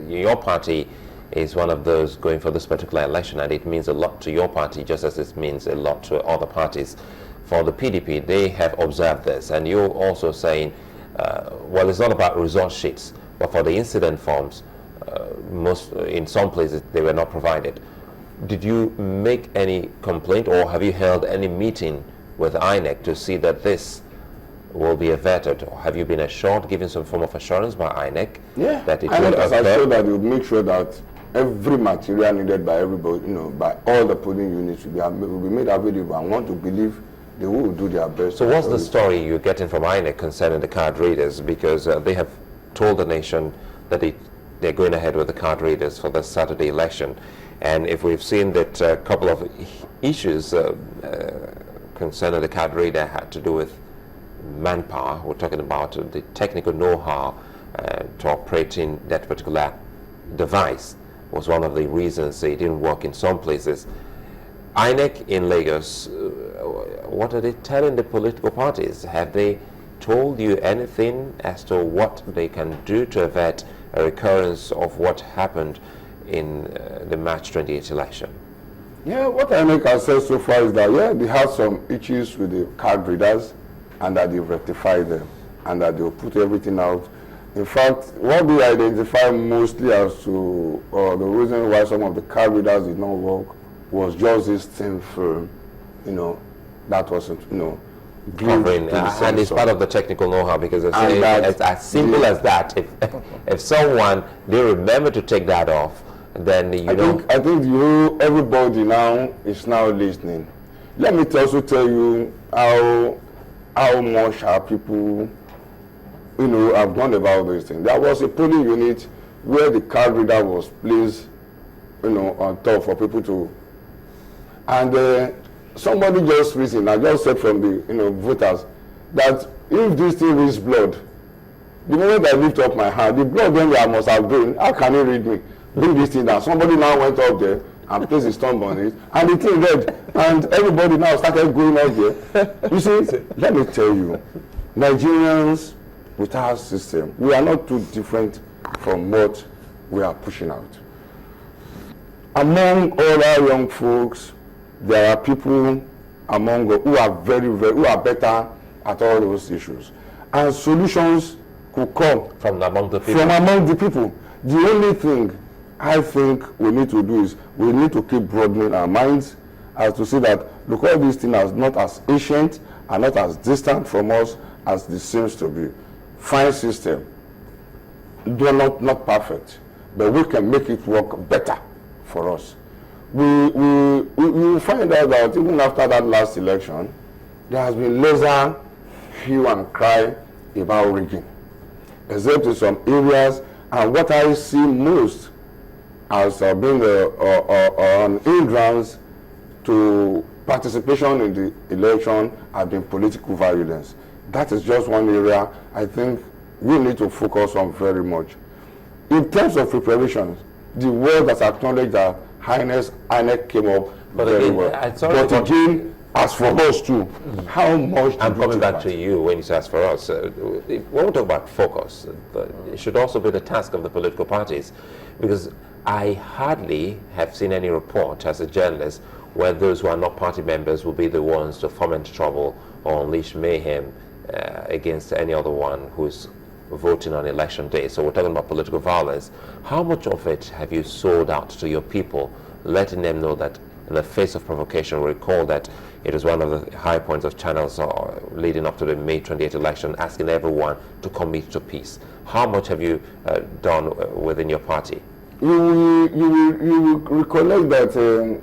Your party is one of those going for this particular election, and it means a lot to your party, just as it means a lot to other parties. For the PDP, they have observed this, and you're also saying, well, it's not about result sheets, but for the incident forms, in some places they were not provided. Did you make any complaint, or have you held any meeting with INEC to see that this will be averted? Or have you been assured, given some form of assurance by INEC, that it will occur? INEC has assured that they will make sure that every material needed by everybody, by all the polling units will be made available. I want to believe they will do their best. So what's the story you're getting from INEC concerning the card readers? Because they have told the nation that they're going ahead with the card readers for the Saturday election. And if we've seen that a couple of issues concerning the card reader had to do with manpower, we're talking about the technical know-how to operating that particular device was one of the reasons it didn't work in some places. INEC in Lagos, what are they telling the political parties? Have they told you anything as to what they can do to avert a recurrence of what happened in the March 28 election? Yeah, what INEC has said so far is that, they have some issues with the card readers, and that they've rectified them, and that they'll put everything out. In fact, what we identify mostly as to the reason why some of the card readers did not work was just this thin film, that wasn't, covering, and it's part of the technical know-how, because it's as simple as that. If someone, they remember to take that off, then I think everybody now is now listening. Let me also tell you how much our people, have gone about this thing. There was a polling unit where the card reader was placed, on top for people to, and somebody just recently, I just said from the, voters, that if this thing reads blood, the moment I lift up my hand, the blood when I must have drained, how can it read me? Bring this thing down. Somebody now went up there and placed his thumb on it, and the thing read, and everybody now started going out there. You see, let me tell you, Nigerians with our system, we are not too different from what we are pushing out. Among all our young folks, there are people among who are who are better at all those issues, and solutions could come from among the people. The only thing I think we need to do is we need to keep broadening our minds as to see that, look, all these things are not as ancient and not as distant from us as this seems to be. Fine system, though not perfect, but we can make it work better for us. We will find out that even after that last election, there has been lesser hue and cry about rigging, except in some areas. And what I see most as being an hindrance to participation in the election have been political violence. That is just one area I think we need to focus on very much. In terms of preparations, the world has acknowledged that INEC came up very well. But again, as for us too, how much? I'm coming back to you when you say as for us. When we talk about focus, it should also be the task of the political parties, because I hardly have seen any report as a journalist where those who are not party members will be the ones to foment trouble or unleash mayhem against any other one who's voting on election day. So we're talking about political violence. How much of it have you sold out to your people, letting them know that in the face of provocation? Recall that it is one of the high points of channels leading up to the May 28 election, asking everyone to commit to peace. How much have you done within your party? You will recollect that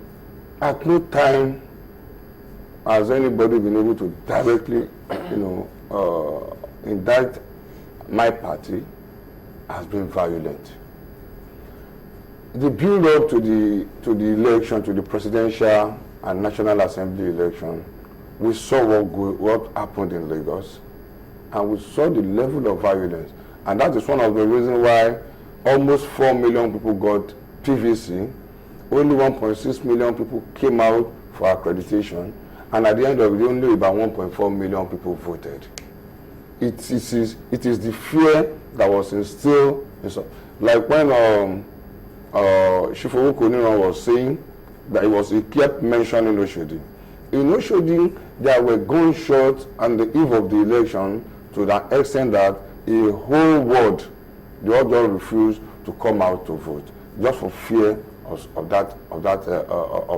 at no time has anybody been able to directly, indict my party has been violent. The build-up to the election, to the presidential and National Assembly election, we saw what happened in Lagos, and we saw the level of violence, and that is one of the reasons why almost 4 million people got PVC, only 1.6 million people came out for accreditation, and at the end of the day, only about 1.4 million people voted. It is the fear that was instilled in some. Like when Shifowo Koniran was saying that he kept mentioning Oshodi. In Oshodi, there were gunshots on the eve of the election to the extent that a whole ward, they all just refused to come out to vote, just for fear of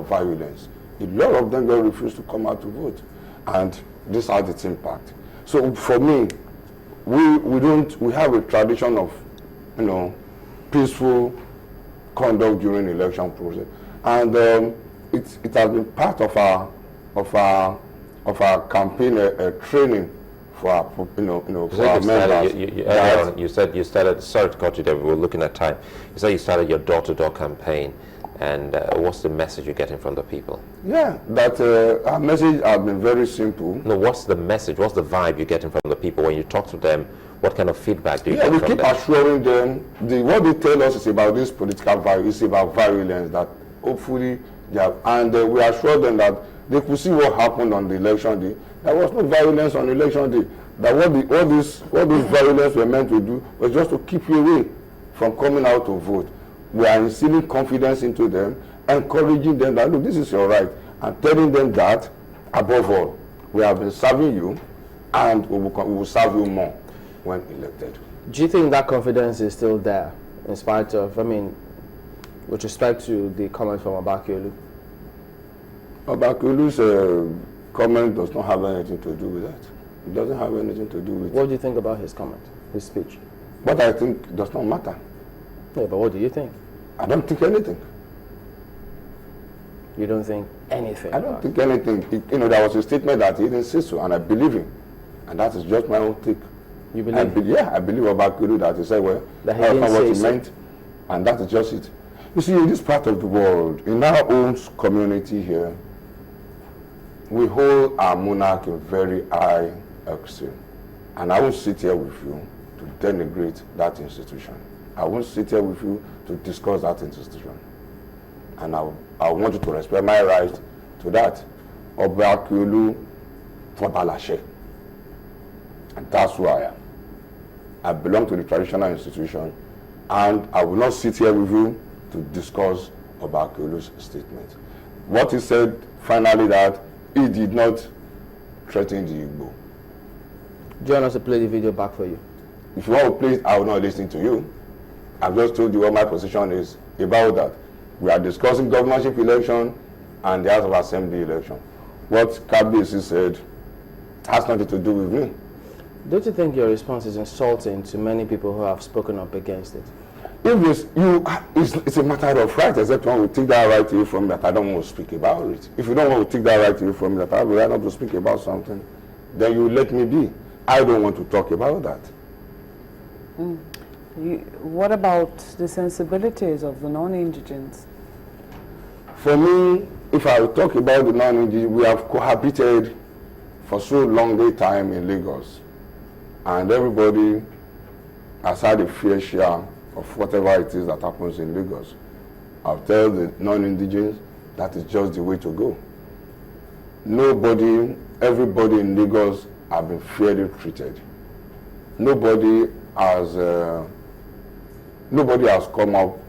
violence. A lot of them just refused to come out to vote, and this had its impact. So for me, we have a tradition of, peaceful conduct during the election process, and it has been part of our campaign training for our, for our members. You said you started. Sorry to cut you there. We were looking at time. You said you started your door-to-door campaign, and what's the message you're getting from the people? Yeah, that our message has been very simple. No, what's the message? What's the vibe you're getting from the people when you talk to them? What kind of feedback do you get from them? We keep assuring them what they tell us is about this political violence, is about violence that hopefully they have, and we assure them that they could see what happened on the election day. There was no violence on election day. That what this violence were meant to do was just to keep you away from coming out to vote. We are instilling confidence into them, encouraging them that, look, this is your right, and telling them that, above all, we have been serving you, and we will serve you more when elected. Do you think that confidence is still there, in spite of, with respect to the comment from Obakiolu? Obakiolu's comment does not have anything to do with that. It doesn't have anything to do with What do you think about his comment, his speech? What I think does not matter. Yeah, but what do you think? I don't think anything. You don't think anything? I don't think anything. There was a statement that he didn't say so, and I believe him. And that is just my own take. You believe? I believe Obakiolu that he said, well, that he that's didn't not what he say meant, and that is just it. You see, in this part of the world, in our own community here, we hold our monarch in very high esteem. And I won't sit here with you to denigrate that institution. I won't sit here with you to discuss that institution. And I want you to respect my right to that. Obakiolu Fobalashe. And that's who I am. I belong to the traditional institution, and I will not sit here with you to discuss Obakiolu's statement. What he said finally, that he did not threaten the Igbo. Do you want us to play the video back for you? If you want to play it, I will not listen to you. I've just told you what my position is about that. We are discussing governorship election and the House of Assembly election. What Kabiyesi said has nothing to do with me. Don't you think your response is insulting to many people who have spoken up against it? If it's a matter of right, except one will take that right to you from me that I don't want to speak about it. If you don't want to take that right to you from me that I would rather not to speak about something, then you let me be. I don't want to talk about that. What about the sensibilities of the non-indigents? For me, if I talk about the non-indigents, we have cohabited for so long a time in Lagos, and everybody has had a fair share of whatever it is that happens in Lagos. I'll tell the non-indigents that is just the way to go. Everybody in Lagos have been fairly treated. Nobody has come out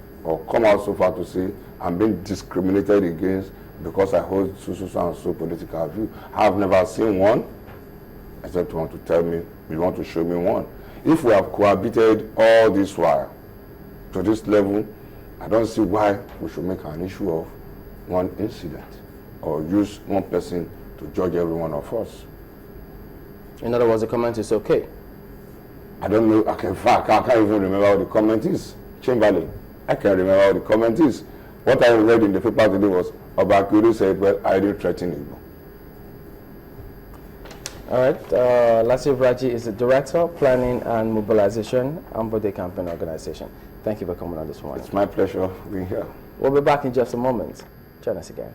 so far to say I'm being discriminated against because I hold so and so political view. I've never seen one, except you want to tell me, you want to show me one. If we have cohabited all this while to this level, I don't see why we should make an issue of one incident or use one person to judge every one of us. In other words, the comment is okay. I don't know. I can't even remember what the comment is. Chamberlain, I can't remember what the comment is. What I read in the paper today was Obakiolu said, well, I didn't threaten Igbo. All right. Lateef Raji is the Director, Planning and Mobilization, Ambode Campaign Organisation. Thank you for coming on this morning. It's my pleasure being here. We'll be back in just a moment. Join us again.